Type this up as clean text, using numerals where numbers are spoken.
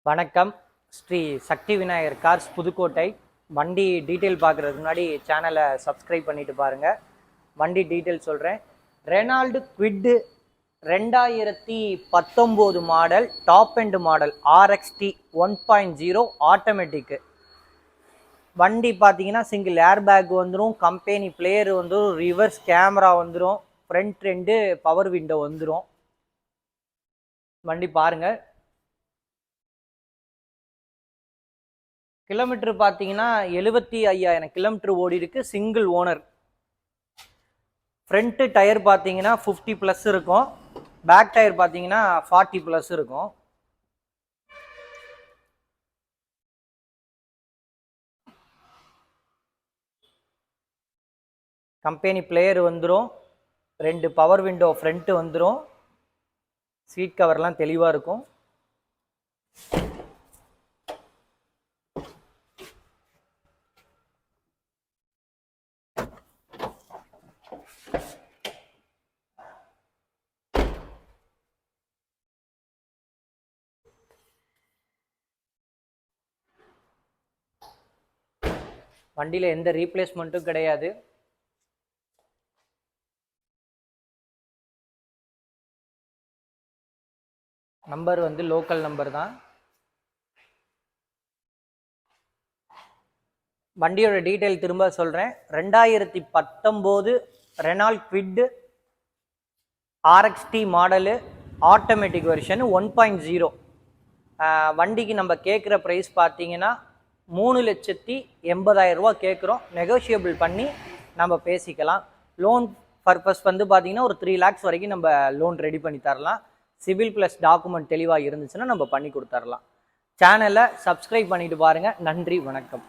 வணக்கம். ஸ்ரீ சக்தி விநாயகர் கார்ஸ் புதுக்கோட்டை. வண்டி டீட்டெயில் பார்க்குறதுக்கு முன்னாடி சேனலை சப்ஸ்கிரைப் பண்ணிட்டு பாருங்கள். வண்டி டீட்டெயில் சொல்கிறேன். Renault quit 2019 model, top end model, RXT 1.0 automatic. வண்டி பார்த்தீங்கன்னா சிங்கிள் ஏர் பேக் வந்துடும், கம்பெனி பிளேயர் வந்துடும், ரிவர்ஸ் கேமரா வந்துடும், ஃப்ரண்ட் 2 பவர் விண்டோ வந்துடும். வண்டி பாருங்கள். கிலோமீட்டர் பார்த்தீங்கன்னா 75,000 கிலோமீட்டர் ஓடி இருக்கு. Single owner. ஃப்ரண்ட் டயர் பார்த்தீங்கன்னா 50+ இருக்கும். பேக் டயர் பார்த்தீங்கன்னா 40+ இருக்கும். கம்பெனி பிளேயர் வந்துடும், 2 பவர் விண்டோ ஃப்ரண்ட் வந்துடும். சீட் கவர்லாம் தெளிவாக இருக்கும். வண்டியில் எந்த ரீப்ளேஸ்மெண்ட்டும் கிடையாது. நம்பர் வந்து லோக்கல் நம்பர் தான். வண்டியோட டீட்டெயில் திரும்ப சொல்கிறேன். 2019 Reynold quit RXT model, automatic version 1.0. வண்டிக்கு நம்ம கேட்குற ப்ரைஸ் பார்த்தீங்கன்னா 3,80,000 ரூபா கேட்குறோம். நெகோஷியபிள் பண்ணி நம்ம பேசிக்கலாம். லோன் பர்பஸ் வந்து பார்த்தீங்கன்னா ஒரு 3 lakhs வரைக்கும் நம்ம லோன் ரெடி பண்ணி தரலாம். சிவில் ப்ளஸ் டாக்குமெண்ட் தெளிவாக இருந்துச்சுன்னா நம்ம பண்ணி கொடுத்துர்லாம். சேனலை சப்ஸ்கிரைப் பண்ணிட்டு பாருங்கள். நன்றி, வணக்கம்.